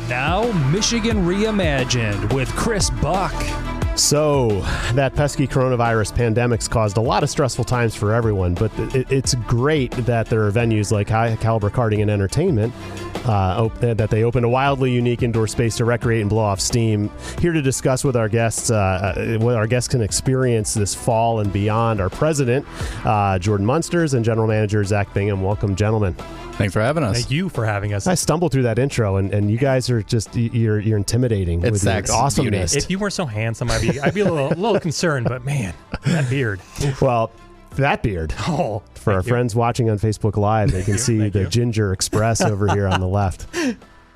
Now, Michigan Reimagined with Chris Buck. So, that pesky coronavirus pandemic's caused a lot of stressful times for everyone, but it's great that there are venues like High Caliber Karting and Entertainment that they open a wildly unique indoor space to recreate and blow off steam. Here to discuss with our guests what our guests can experience this fall and beyond, our president, Jordan Munsters, and general manager, Zach Bingham. Welcome, gentlemen. Thanks for having us. Thank you for having us. I stumbled through that intro, and you guys are just, you're intimidating with your awesomeness. If you weren't so handsome, I'd be a little concerned, but man, that beard. Well, that beard. Oh, for our friends watching on Facebook Live, they can see the Ginger Express over here on the left.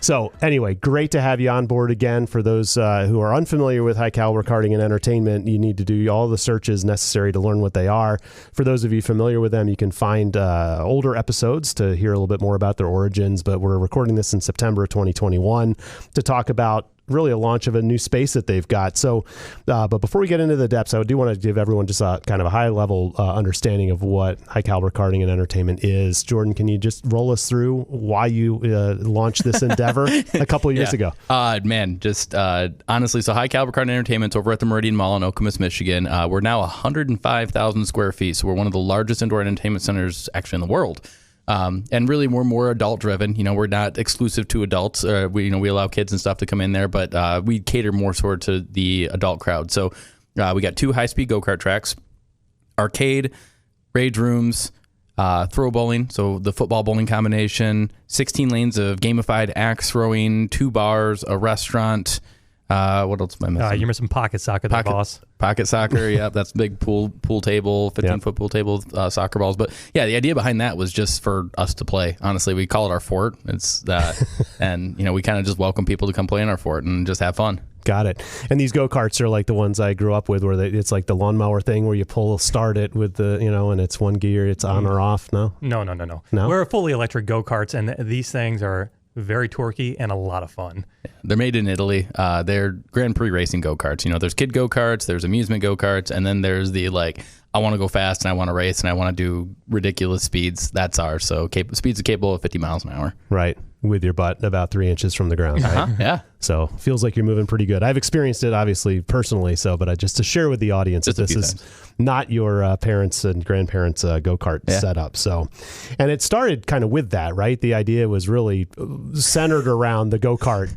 So anyway, great to have you on board again. For those who are unfamiliar with High Caliber Karting and Entertainment, you need to do all the searches necessary to learn what they are. For those of you familiar with them, you can find older episodes to hear a little bit more about their origins. But we're recording this in September of 2021 to talk about really a launch of a new space that they've got. So, but before we get into the depths, I do want to give everyone just a kind of a high level understanding of what High Caliber Karting and Entertainment is. Jordan, can you just roll us through why you launched this endeavor a couple of years ago? Honestly, so High Caliber Karting and Entertainment's over at the Meridian Mall in Okemos, Michigan. We're now 105,000 square feet, so we're one of the largest indoor entertainment centers actually in the world. And really, we're more adult driven. You know, we're not exclusive to adults. We allow kids and stuff to come in there, but we cater more sort to the adult crowd. So we got 2 high-speed go-kart tracks, arcade, rage rooms, throw bowling, so the football bowling combination, 16 lanes of gamified axe throwing, 2 bars, a restaurant. What else am I missing? You're missing pocket soccer there, boss. Pocket soccer, yeah, that's big pool table, 15-foot pool table, soccer balls. But yeah, the idea behind that was just for us to play. Honestly, we call it our fort. It's that, and we kind of just welcome people to come play in our fort and just have fun. Got it. And these go-karts are like the ones I grew up with, where it's like the lawnmower thing where you start it with the, and it's one gear, it's on or off. No? No. We're fully electric go-karts, and these things are very torquey and a lot of fun. They're made in Italy. They're Grand Prix racing go-karts. There's kid go-karts, there's amusement go-karts, and then there's the I want to go fast and I want to race and I want to do ridiculous speeds. That's ours. So speeds are capable of 50 miles an hour. Right. With your butt about 3 inches from the ground. Right? Yeah. So feels like you're moving pretty good. I've experienced it obviously personally. But just to share with the audience that this is not your parents and grandparents go-kart setup. So, and it started kind of with that, right? The idea was really centered around the go-kart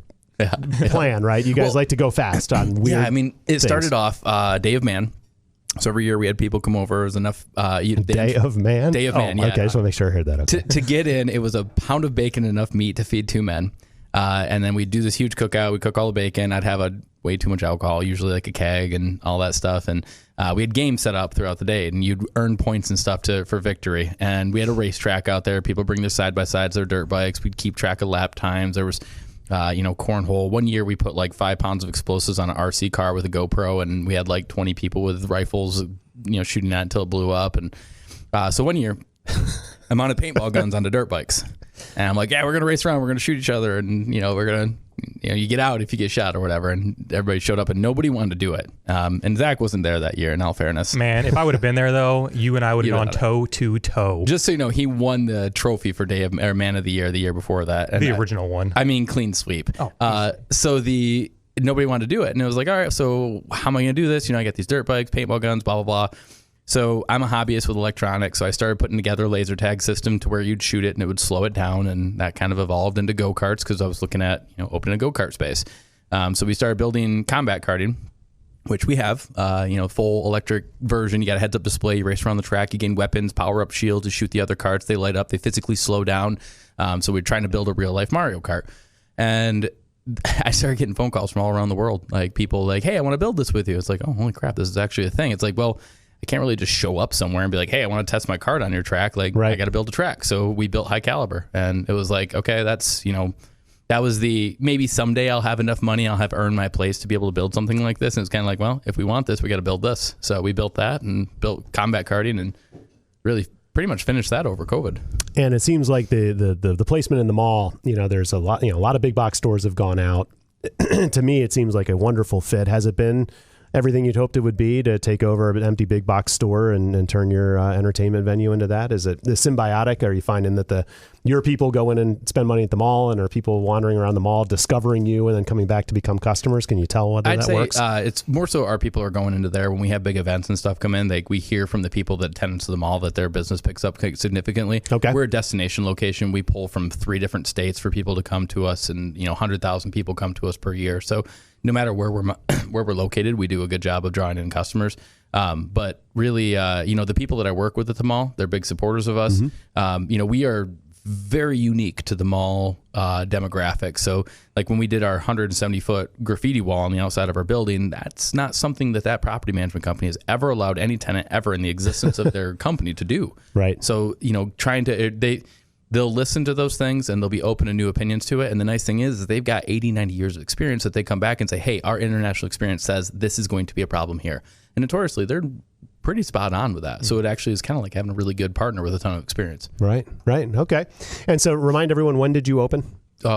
plan, right? You guys like to go fast on weird it started off Day of Man. So every year we had people come over. It was enough. Day of Man? Day of Man, yeah. Okay, I just want to make sure I heard that. Okay. To get in, it was a pound of bacon and enough meat to feed 2 men. And then we'd do this huge cookout. We'd cook all the bacon. I'd have way too much alcohol, usually like a keg and all that stuff. And we had games set up throughout the day, and you'd earn points and stuff for victory. And we had a racetrack out there. People bring their side-by-sides, their dirt bikes. We'd keep track of lap times. There was cornhole. One year we put 5 pounds of explosives on an RC car with a GoPro, and we had 20 people with rifles, shooting at it until it blew up. And so one year I mounted paintball guns onto dirt bikes, and I'm like, yeah, we're going to race around. We're going to shoot each other. And, we're going to, you get out if you get shot or whatever. And everybody showed up and nobody wanted to do it. And Zach wasn't there that year, in all fairness. Man, if I would have been there though, you and I would have gone toe to toe. Just so you know, he won the trophy for Man of the Year before that. And the original one. Clean sweep. So nobody wanted to do it. And it was like, all right, so how am I going to do this? I got these dirt bikes, paintball guns, blah, blah, blah. So I'm a hobbyist with electronics. So I started putting together a laser tag system to where you'd shoot it and it would slow it down. And that kind of evolved into go-karts because I was looking at, opening a go-kart space. So we started building combat karting, which we have, full electric version. You got a heads-up display. You race around the track. You gain weapons, power-up shields to shoot the other karts. They light up. They physically slow down. So we're trying to build a real-life Mario Kart. And I started getting phone calls from all around the world. People hey, I want to build this with you. It's like, oh, holy crap, this is actually a thing. It's like, well, I can't really just show up somewhere and be like, hey, I want to test my kart on your track. I got to build a track. So we built High Caliber. And it was like, okay, that's, that was maybe someday I'll have enough money, I'll have earned my place to be able to build something like this. And it's kind of like, well, if we want this, we got to build this. So we built that and built combat karting and really pretty much finished that over COVID. And it seems like the placement in the mall, there's a lot of big box stores have gone out. To me, it seems like a wonderful fit. Has it been everything you'd hoped it would be to take over an empty big box store and turn your entertainment venue into that? Is it symbiotic? Are you finding that the your people go in and spend money at the mall, and are people wandering around the mall discovering you and then coming back to become customers? Can you tell whether I'd that say, works? It's more so our people are going into there when we have big events and stuff come in. We hear from the people that attend to the mall that their business picks up significantly. Okay. We're a destination location. We pull from 3 different states for people to come to us, and 100,000 people come to us per year. So no matter where we're located, we do a good job of drawing in customers. But really, the people that I work with at the mall, they're big supporters of us. We are very unique to the mall demographic. So like when we did our 170-foot graffiti wall on the outside of our building, that's not something that property management company has ever allowed any tenant ever in the existence of their company to do. Right. So, they'll listen to those things and they'll be open to new opinions to it. And the nice thing is they've got 80, 90 years of experience that they come back and say, hey, our international experience says this is going to be a problem here. And notoriously, they're pretty spot on with that. So it actually is kind of like having a really good partner with a ton of experience. Right. Okay. And so remind everyone, when did you open?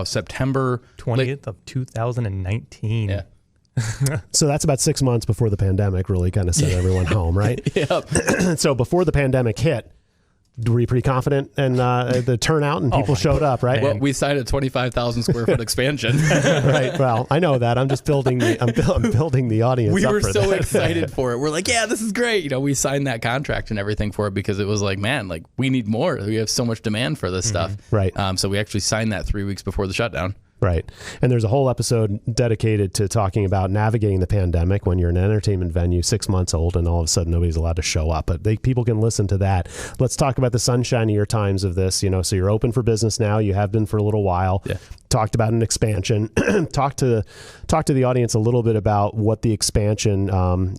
September 20th of 2019. Yeah. So that's about 6 months before the pandemic really kind of sent everyone home, right? Yep. So before the pandemic hit, were you pretty confident in the turnout and people showed up, right? Well, we signed a 25,000 square foot expansion. Right. Well, I know that. I'm just building I'm building the audience. We up were for so that. excited for it. We're like, yeah, this is great. We signed that contract and everything for it because it was like, man, like we need more. We have so much demand for this stuff. Right. So we actually signed that 3 weeks before the shutdown. Right. And there's a whole episode dedicated to talking about navigating the pandemic when you're an entertainment venue 6 months old and all of a sudden nobody's allowed to show up. But people can listen to that. Let's talk about the sunshinier times of this. So you're open for business now. You have been for a little while. Yeah. Talked about an expansion. Talk to the audience a little bit about what the expansion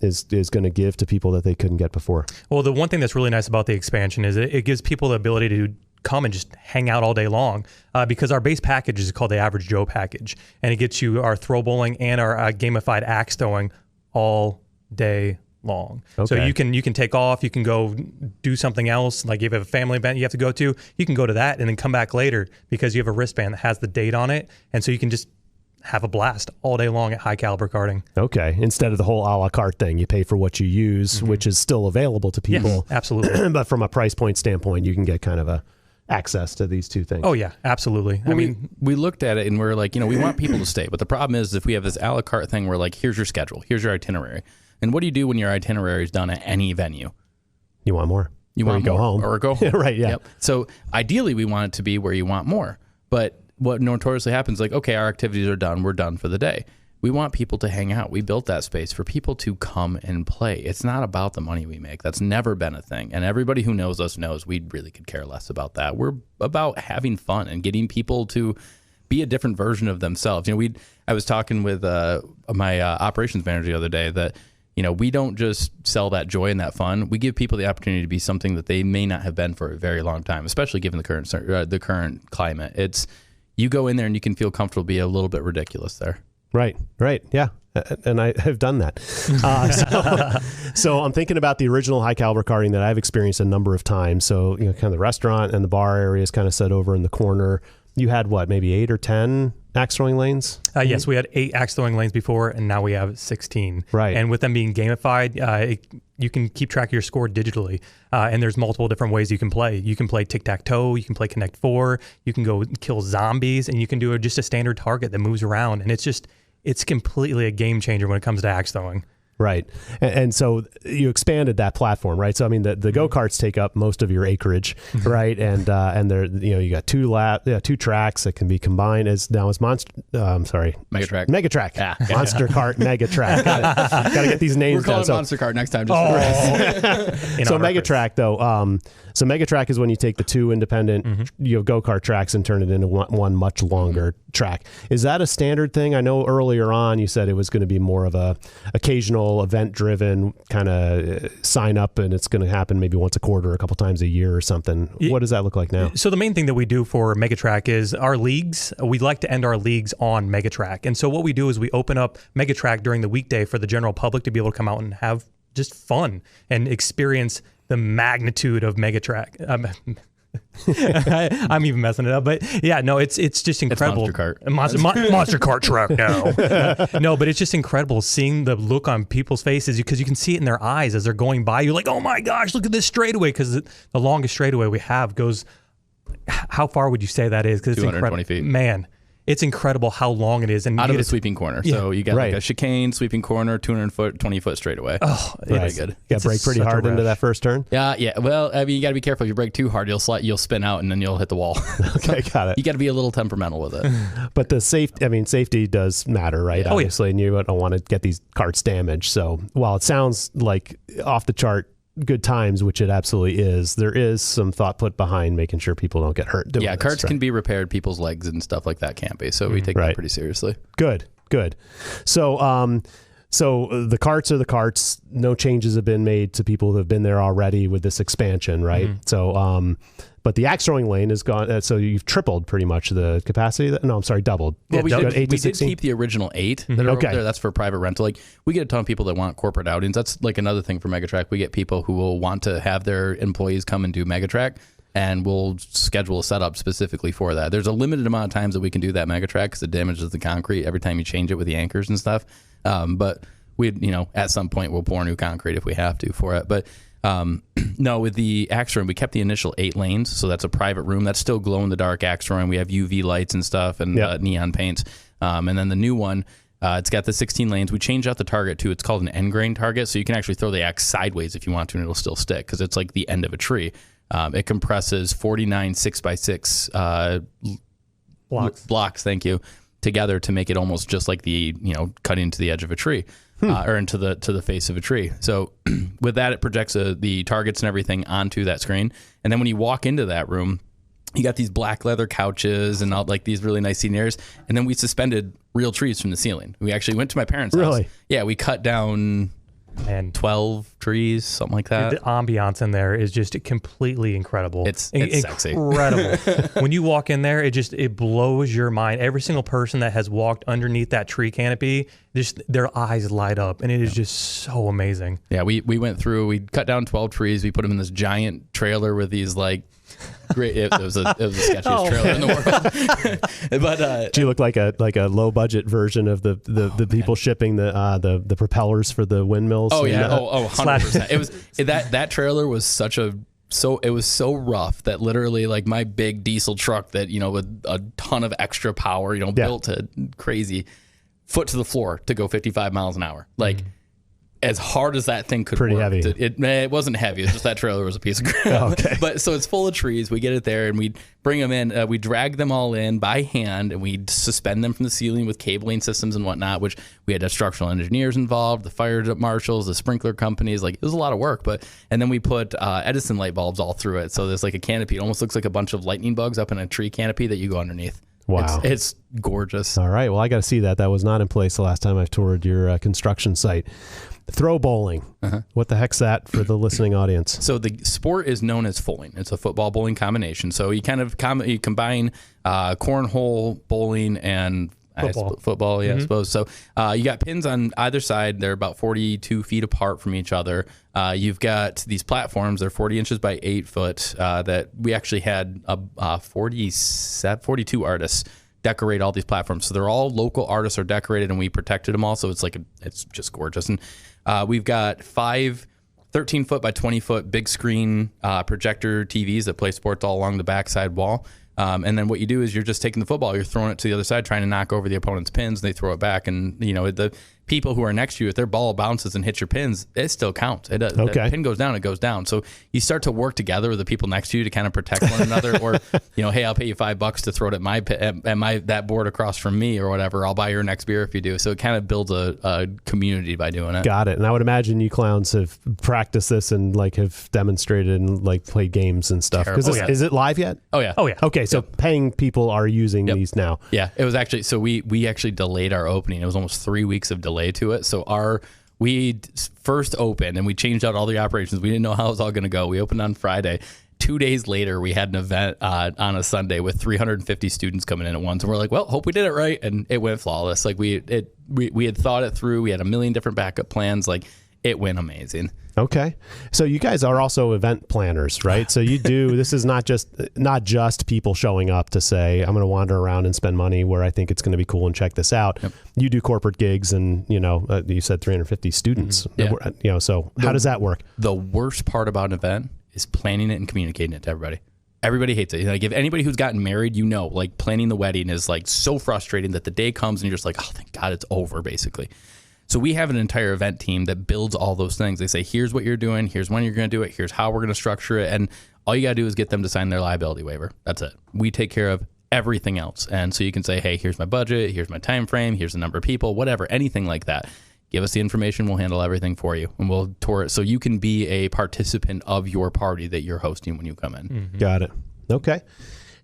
is going to give to people that they couldn't get before. Well, the one thing that's really nice about the expansion is it gives people the ability to come and just hang out all day long because our base package is called the Average Joe package, and it gets you our throw bowling and our gamified axe throwing all day long. Okay. So you can take off, you can go do something else, like if you have a family event you have to go to, you can go to that and then come back later because you have a wristband that has the date on it, and so you can just have a blast all day long at High Caliber Karting. Okay. Instead of the whole a la carte thing, you pay for what you use, which is still available to people. Yes, absolutely. But from a price point standpoint, you can get kind of a access to these two things. Oh yeah, absolutely. Well, we looked at it and we're like, we want people to stay, but the problem is if we have this a la carte thing, we're like, here's your schedule, here's your itinerary. And what do you do when your itinerary is done at any venue? You want more. You want go more, home. or go home. Right, yeah. Yep. So ideally we want it to be where you want more. But what notoriously happens, like, okay, our activities are done, we're done for the day. We want people to hang out. We built that space for people to come and play. It's not about the money we make. That's never been a thing. And everybody who knows us knows we really could care less about that. We're about having fun and getting people to be a different version of themselves. I was talking with my operations manager the other day that, we don't just sell that joy and that fun. We give people the opportunity to be something that they may not have been for a very long time, especially given the current climate. It's you go in there and you can feel comfortable, be a little bit ridiculous there. Right. Yeah. And I have done that. So I'm thinking about the original High Caliber Karting that I've experienced a number of times. So, kind of the restaurant and the bar area is kind of set over in the corner. You had what, maybe 8 or 10 axe throwing lanes? Yes, we had 8 axe throwing lanes before, and now we have 16. Right. And with them being gamified, you can keep track of your score digitally. And there's multiple different ways you can play. You can play tic-tac-toe, you can play Connect 4, you can go kill zombies, and you can do just a standard target that moves around. And it's completely a game changer when it comes to axe throwing. Right. And so you expanded that platform, right? So, the go-karts take up most of your acreage, right? And there, you got 2 tracks that can be combined Megatrack. Megatrack. Yeah. Monster Kart Megatrack. Got to get these names We're calling down. it Monster Kart next time. Just So Megatrack, though, so Megatrack is when you take the 2 independent go-kart tracks and turn it into one much longer track. Is that a standard thing? I know earlier on you said it was going to be more of a occasional event-driven kind of sign up, and it's going to happen maybe once a quarter, a couple times a year or something. What does that look like now? So the main thing that we do for Megatrack is our leagues. We like to end our leagues on Megatrack. And so what we do is we open up Megatrack during the weekday for the general public to be able to come out and have just fun and experience the magnitude of Megatrack. I'm even messing it up, but yeah, no, it's just incredible. It's Monster Kart. Monster Kart track now. No, but it's just incredible seeing the look on people's faces because you can see it in their eyes as they're going by. You're like, oh my gosh, look at this straightaway, because the longest straightaway we have goes how far would you say that is? Because it's 220 feet. Man, it's incredible how long it is. And out of the sweeping corner. Yeah. So you got like a chicane, sweeping corner, 200 foot, 20 foot straightaway. Oh, very good. You got to brake pretty hard into that first turn? Yeah. Well, I mean, you got to be careful. If you brake too hard, you'll spin out and then you'll hit the wall. Okay, got it. You got to be a little temperamental with it. But the safety does matter, right? Yeah. Obviously, and you don't want to get these carts damaged. So while it sounds like off the chart good times, which it absolutely is, there is some thought put behind making sure people don't get hurt doing this, carts can be repaired, people's legs and stuff like that can't be, so we take that pretty seriously. Good So the carts are the carts. No changes have been made to people who have been there already with this expansion, right? So but the axe throwing lane is gone, so you've tripled pretty much the capacity. Doubled. Well, we did 16? keep the original 8 that are over there. That's for private rental. Like, we get a ton of people that want corporate outings. That's like another thing for Megatrack. We get people who will want to have their employees come and do Megatrack, and we'll schedule a setup specifically for that. There's a limited amount of times that we can do that Megatrack because it damages the concrete every time you change it with the anchors and stuff. But at some point we'll pour new concrete if we have to for it. But no, with the axe throwing, we kept the initial 8 lanes, so that's a private room. That's still glow in the dark axe throwing. We have UV lights and stuff and neon paints. And then the new one, it's got the 16 lanes. We changed out the target too. It's called an end grain target, so you can actually throw the axe sideways if you want to, and it'll still stick because it's like the end of a tree. It compresses 49 6x6 blocks. Thank you. Together to make it almost just like the cutting into the edge of a tree. Or into the face of a tree. So with that, it projects the targets and everything onto that screen. And then when you walk into that room, you got these black leather couches and all like these really nice seating areas. And then we suspended real trees from the ceiling. We actually went to my parents' house. Really? Yeah, we cut down 12 trees, something like that. The ambiance in there is just completely incredible. It's sexy. Incredible. When you walk in there, it blows your mind. Every single person that has walked underneath that tree canopy, just their eyes light up, and it is just so amazing. Yeah, we went through. We cut down 12 trees. We put them in this giant trailer with these like. Great! It was the sketchiest trailer in the world. But do you look like a low budget version of the people shipping the propellers for the windmills? Oh yeah, 100%. It was that trailer was it was so rough that literally like my big diesel truck that with a ton of extra power built to crazy, foot to the floor to go 55 miles an hour like. As hard as that thing could pretty work. Heavy. It wasn't heavy. It's just that trailer was a piece of crap. Oh, okay. But so it's full of trees. We get it there and we bring them in. We drag them all in by hand and we suspend them from the ceiling with cabling systems and whatnot, which we had structural engineers involved, the fire marshals, the sprinkler companies. Like it was a lot of work. And then we put Edison light bulbs all through it. So there's like a canopy. It almost looks like a bunch of lightning bugs up in a tree canopy that you go underneath. Wow. It's gorgeous. All right. Well, I got to see that. That was not in place the last time I toured your construction site. Throw bowling. What the heck's that for the listening audience? So the sport is known as fulling. It's a football bowling combination. So you kind of you combine cornhole, bowling, and football. I suppose. So you got pins on either side. They're about 42 feet apart from each other. You've got these platforms. They're 40 inches by 8 foot. That we actually had 42 artists decorate all these platforms. So they're all local artists are decorated, and we protected them all. So it's just gorgeous. And we've got 5 13 foot by 20 foot big screen projector TVs that play sports all along the backside wall. And then what you do is you're just taking the football, you're throwing it to the other side, trying to knock over the opponent's pins. They throw it back, and the people who are next to you, if their ball bounces and hits your pins, it still counts. The pin goes down, it goes down. So you start to work together with the people next to you to kind of protect one another. Or hey, I'll pay you $5 to throw it at my that board across from me or whatever. I'll buy your next beer if you do. So it kind of builds a community by doing it. Got it. And I would imagine you clowns have practiced this and have demonstrated and played games and stuff. Is it live yet? Oh yeah. Okay, so paying people are using these now. Yeah, it was actually, so we actually delayed our opening. It was almost 3 weeks of delay to it. So we first opened and we changed out all the operations. We didn't know how it was all going to go. We opened on Friday. 2 days later, we had an event on a Sunday with 350 students coming in at once. And we're like, well, hope we did it right. And it went flawless. Like we had thought it through. We had a million different backup plans. Like it went amazing. Okay. So you guys are also event planners, right? So you do, this is not just people showing up to say, I'm going to wander around and spend money where I think it's going to be cool and check this out. Yep. You do corporate gigs and, you said 350 students. Mm-hmm. Yeah. So how does that work? The worst part about an event is planning it and communicating it to everybody. Everybody hates it. Like if anybody who's gotten married, like planning the wedding is like so frustrating that the day comes and you're just like, oh, thank God it's over, basically. So we have an entire event team that builds all those things. They say, here's what you're doing. Here's when you're going to do it. Here's how we're going to structure it. And all you got to do is get them to sign their liability waiver. That's it. We take care of everything else. And so you can say, hey, here's my budget. Here's my time frame. Here's the number of people, whatever, anything like that. Give us the information. We'll handle everything for you. And we'll tour it so you can be a participant of your party that you're hosting when you come in. Mm-hmm. Got it. Okay.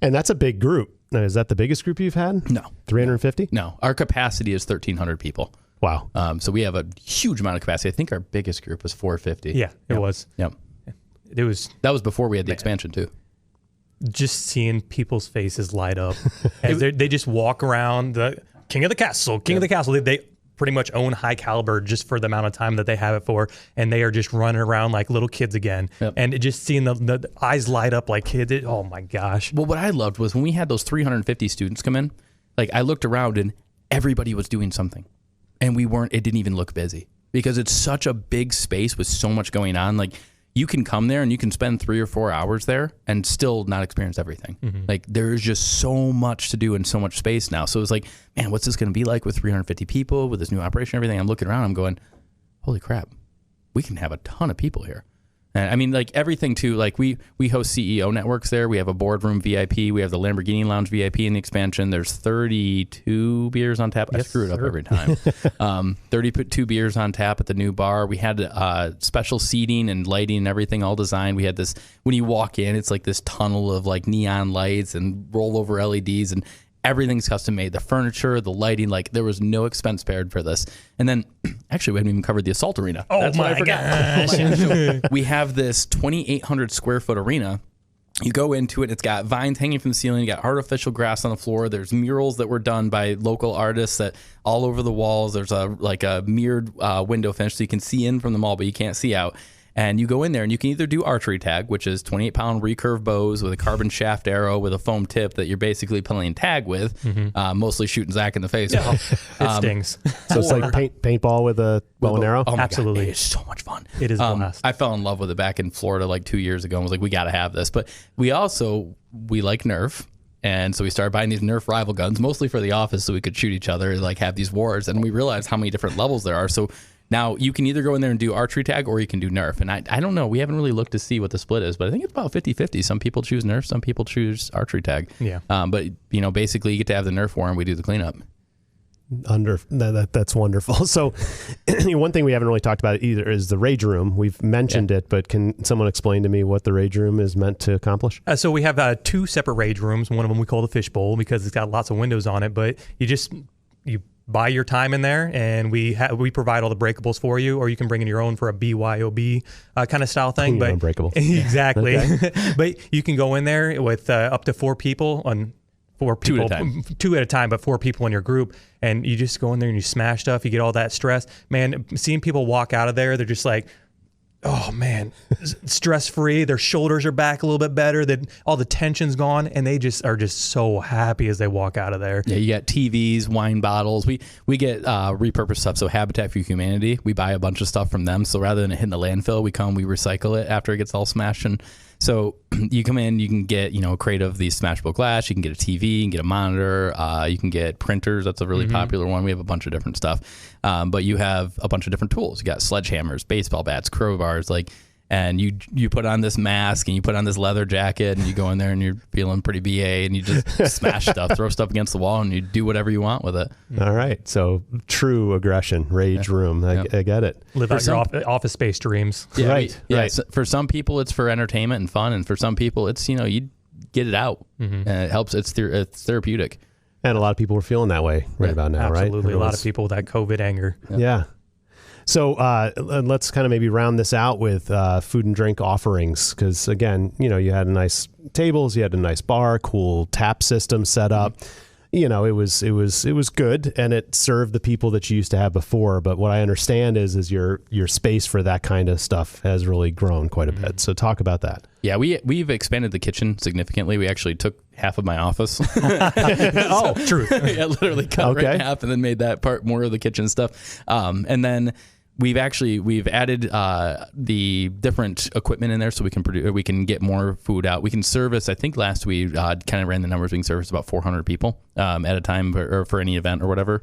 And that's a big group. Now, is that the biggest group you've had? No. 350? No. Our capacity is 1,300 people. Wow. So we have a huge amount of capacity. I think our biggest group was 450. Yeah, it was. Yep. That was before we had the expansion too. Just seeing people's faces light up as they just walk around the king of the castle. They pretty much own High Caliber just for the amount of time that they have it for, and they are just running around like little kids again. Yep. And just seeing the eyes light up like kids. Oh my gosh. Well, what I loved was when we had those 350 students come in, like I looked around and everybody was doing something. And it didn't even look busy because it's such a big space with so much going on. Like you can come there and you can spend 3 or 4 hours there and still not experience everything. Mm-hmm. Like there's just so much to do in so much space now. So it's like, man, what's this going to be like with 350 people with this new operation and everything? I'm looking around, I'm going, holy crap, we can have a ton of people here. And I mean, like everything too, like we host CEO networks there. We have a boardroom VIP. We have the Lamborghini Lounge VIP in the expansion. There's 32 beers on tap. Yes, I screw it up every time. 32 beers on tap at the new bar. We had special seating and lighting and everything all designed. We had this, when you walk in, it's like this tunnel of like neon lights and rollover LEDs and everything's custom made. The furniture, the lighting, like there was no expense spared for this. And then actually we haven't even covered the assault arena. That's what I forgot. So we have this 2,800 square foot arena. You go into it, it's got vines hanging from the ceiling, you got artificial grass on the floor. There's murals that were done by local artists that all over the walls. There's a mirrored window finish so you can see in from the mall, but you can't see out. And you go in there and you can either do archery tag, which is 28-pound recurve bows with a carbon shaft arrow with a foam tip that you're basically playing tag with, mostly shooting Zach in the face. Yeah. It stings. So it's like paintball with a bow and arrow? Oh my Absolutely. God, it is so much fun. It is blast. I fell in love with it back in Florida like 2 years ago and was like, we got to have this. But we like Nerf. And so we started buying these Nerf rival guns, mostly for the office so we could shoot each other and like have these wars. And we realized how many different levels there are. So now you can either go in there and do archery tag or you can do Nerf. And I don't know. We haven't really looked to see what the split is, but I think it's about 50-50. Some people choose Nerf. Some people choose archery tag. Yeah. But, basically you get to have the Nerf war and we do the cleanup. That's wonderful. So one thing we haven't really talked about either is the Rage Room. We've mentioned it, but can someone explain to me what the Rage Room is meant to accomplish? So we have 2 separate Rage Rooms. One of them we call the Fishbowl because it's got lots of windows on it, but you buy your time in there, and we provide all the breakables for you, or you can bring in your own for a BYOB kind of style thing. But unbreakable. Exactly. Okay. But you can go in there with up to 4 people on 4 people, 2 at a time, but 4 people in your group, and you just go in there and you smash stuff. You get all that stress. Man, seeing people walk out of there, they're just like, oh man, stress-free. Their shoulders are back a little bit better. That all the tension's gone, and they just are just so happy as they walk out of there. Yeah, you got TVs, wine bottles. We get repurposed stuff. So Habitat for Humanity, we buy a bunch of stuff from them. So rather than it hitting the landfill, we recycle it after it gets all smashed. And so you come in, you can get a crate of these smashable glass. You can get a TV, you can get a monitor. You can get printers. That's a really popular one. We have a bunch of different stuff. But you have a bunch of different tools. You got sledgehammers, baseball bats, crowbars, and you put on this mask and you put on this leather jacket and you go in there and you're feeling pretty BA and you just smash stuff, throw stuff against the wall, and you do whatever you want with it. All right. So true aggression, Rage Room. I get it. Live out your office space dreams. Yeah, right. Right. So for some people, it's for entertainment and fun. And for some people, it's, you get it out and it helps. It's therapeutic. And a lot of people are feeling that way about now, right? Absolutely. A lot of people with that COVID anger. Yeah. So let's kind of maybe round this out with food and drink offerings, because again, you had nice tables, you had a nice bar, cool tap system set up. It was good, and it served the people that you used to have before. But what I understand is your space for that kind of stuff has really grown quite a bit. So talk about that. Yeah, we've expanded the kitchen significantly. We actually took half of my office. Oh, truth. Yeah, literally cut right in half and then made that part more of the kitchen stuff. And then we've added the different equipment in there so we can get more food out. We can service, I think last we kind of ran the numbers, we can service about 400 people at a time or for any event or whatever.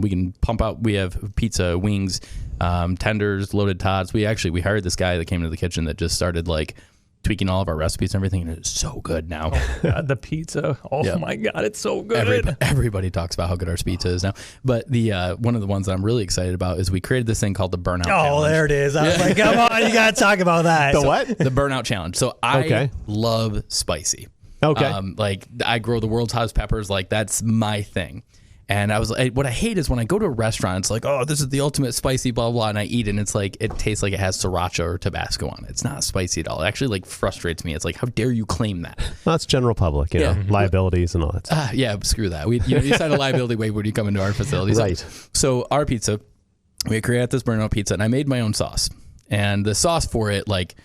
We can pump out, we have pizza, wings, tenders, loaded tots. We hired this guy that came into the kitchen that just started like tweaking all of our recipes and everything, and it's so good now. Oh my God, the pizza. Oh my God, it's so good. Everybody talks about how good our pizza is now. But the one of the ones that I'm really excited about is we created this thing called the Burnout Challenge. Oh, there it is. I was like, come on, you got to talk about that. What? The Burnout Challenge. So I love spicy. Okay. Like I grow the world's hottest peppers. Like that's my thing. And I was like, what I hate is when I go to a restaurant, it's like, oh, this is the ultimate spicy, blah, blah, blah. And I eat it and it's like, it tastes like it has sriracha or Tabasco on it. It's not spicy at all. It actually like frustrates me. It's like, how dare you claim that? Well, that's general public, you know, liabilities and all that stuff. Yeah, screw that. You sign a liability waiver when you come into our facility. Right. So our pizza, we created this Burnout pizza and I made my own sauce. And the sauce for it, like,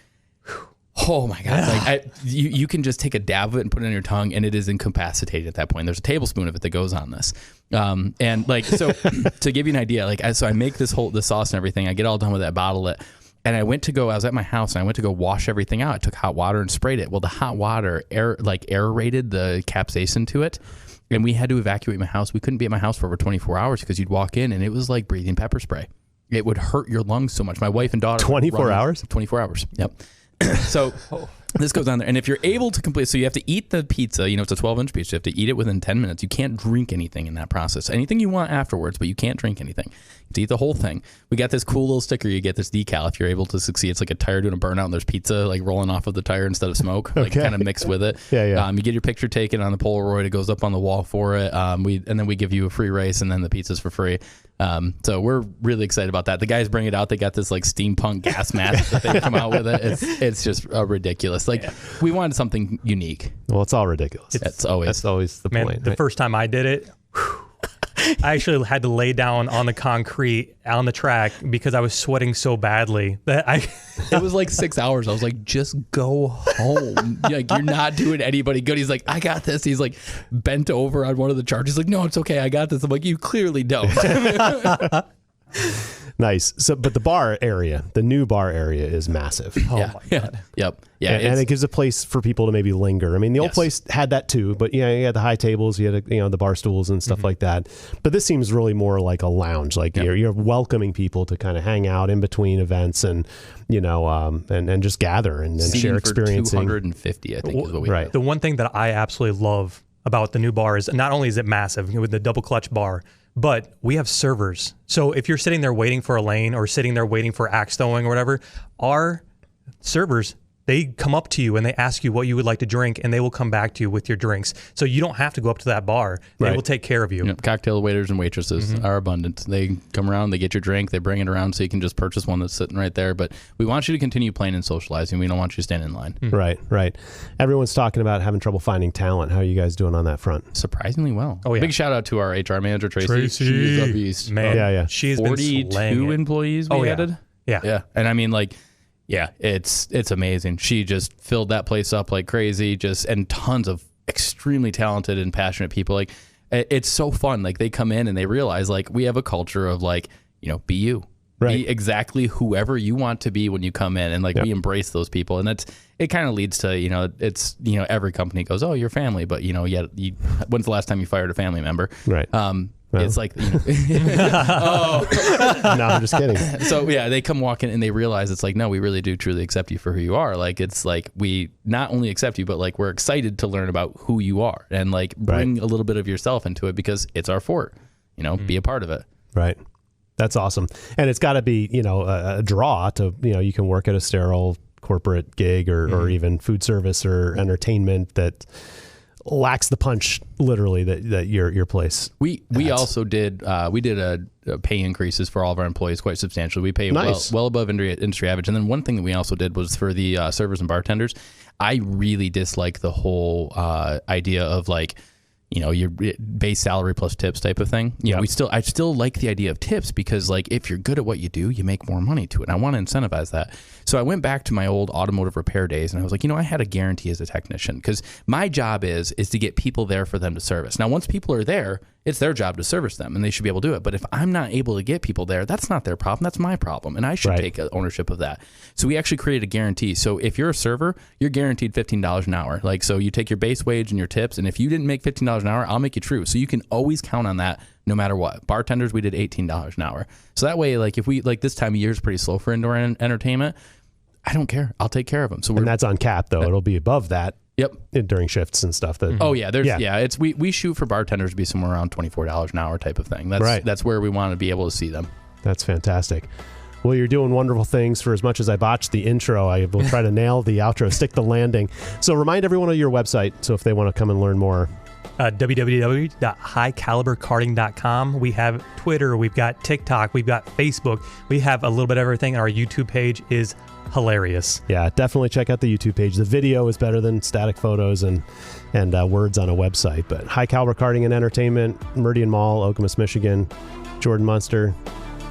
oh my God. Like you can just take a dab of it and put it on your tongue and it is incapacitated at that point. There's a tablespoon of it that goes on this. And like, so to give you an idea, like, so I make the sauce and everything, I get all done with that, bottle it. And I was at my house and I went to go wash everything out. I took hot water and sprayed it. Well, the hot water aerated the capsaicin to it. And we had to evacuate my house. We couldn't be at my house for over 24 hours because you'd walk in and it was like breathing pepper spray. It would hurt your lungs so much. My wife and daughter. 24 hours? 24 hours. Yep. So this goes on there. And if you're able to complete, so you have to eat the pizza, you know, it's a 12-inch pizza. You have to eat it within 10 minutes. You can't drink anything in that process. Anything you want afterwards, but you can't drink anything. You have to eat the whole thing. We got this cool little sticker. You get this decal if you're able to succeed. It's like a tire doing a burnout and there's pizza like rolling off of the tire instead of smoke, like kind of mixed with it. Yeah. You get your picture taken on the Polaroid. It goes up on the wall for it. And then we give you a free race and then the pizza's for free. So we're really excited about that. The guys bring it out. They got this like steampunk gas mask that they come out with it. It's just ridiculous. Like we wanted something unique. Well, it's all ridiculous. That's always the point. The first time I did it, I actually had to lay down on the concrete on the track because I was sweating so badly that it was like 6 hours. I was like, just go home. Like, you're not doing anybody good. He's like, I got this. He's like bent over on one of the charges. He's like, no, it's okay. I got this. I'm like, you clearly don't. Nice. So, but the new bar area is massive. Oh my God. Yep. Yeah. And it gives a place for people to maybe linger. I mean, the old place had that too, but you had the high tables, you had the bar stools and stuff like that. But this seems really more like a lounge. Like you're welcoming people to kind of hang out in between events and and just gather and share experiencing. 250, I think, is what we have. The one thing that I absolutely love about the new bar is not only is it massive with the double clutch bar, but we have servers. So if you're sitting there waiting for a lane or sitting there waiting for axe throwing or whatever, our servers, they come up to you and they ask you what you would like to drink and they will come back to you with your drinks. So you don't have to go up to that bar. They will take care of you. Yep. Cocktail waiters and waitresses are abundant. They come around, they get your drink, they bring it around so you can just purchase one that's sitting right there. But we want you to continue playing and socializing. We don't want you to stand in line. Right. Everyone's talking about having trouble finding talent. How are you guys doing on that front? Surprisingly well. Oh, yeah. Big shout out to our HR manager, Tracy. She's a beast. Man, she's 42 employees we added. Yeah. And I mean, like, yeah, it's amazing. She just filled that place up like crazy, and tons of extremely talented and passionate people. Like, it's so fun. Like, they come in and they realize, like, we have a culture of, like, be you. Right. Be exactly whoever you want to be when you come in. And, like, we embrace those people. And it kind of leads to, it's, every company goes, oh, you're family. But, when's the last time you fired a family member? Right. It's like, No, I'm just kidding. So yeah, they come walking and they realize it's like, no, we really do truly accept you for who you are. Like, it's like, we not only accept you, but like, we're excited to learn about who you are and like bring a little bit of yourself into it because it's our fort, be a part of it. Right. That's awesome. And it's got to be, a draw to, you can work at a sterile corporate gig or even food service or entertainment that lacks the punch, literally, that your place. We also did a pay increases for all of our employees quite substantially. We pay well above industry average. And then one thing that we also did was for the servers and bartenders. I really dislike the whole idea of like, your base salary plus tips type of thing. I still like the idea of tips because like if you're good at what you do, you make more money to it. And I want to incentivize that. So I went back to my old automotive repair days and I was like, I had a guarantee as a technician because my job is to get people there for them to service. Now, once people are there, It's their job to service them, and they should be able to do it. But if I'm not able to get people there, that's not their problem. That's my problem, and I should take ownership of that. So we actually created a guarantee. So if you're a server, you're guaranteed $15 an hour. Like, so you take your base wage and your tips, and if you didn't make $15 an hour, I'll make you true. So you can always count on that no matter what. Bartenders, we did $18 an hour. So that way, like if we, like this time of year is pretty slow for indoor entertainment, I don't care. I'll take care of them. So and that's on cap though. It'll be above that. Yep. During shifts and stuff. That, oh yeah, it's we shoot for bartenders to be somewhere around $24 an hour type of thing. That's where we want to be able to see them. That's fantastic. Well, you're doing wonderful things. For as much as I botched the intro, I will try to nail the outro, stick the landing. So remind everyone of your website. So if they want to come and learn more. www.highcaliberkarting.com. We have Twitter, we've got TikTok, we've got Facebook, we have a little bit of everything. Our YouTube page is hilarious. Yeah, definitely check out the YouTube page. The video is better than static photos and words on a website. But High Caliber Karting and Entertainment, Meridian Mall, Okemos, Michigan, Jordan Munster,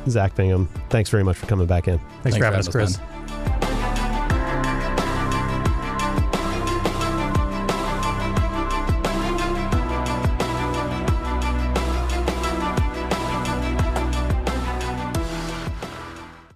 Zach Bingham. Thanks very much for coming back in. Thanks for having us, Chris.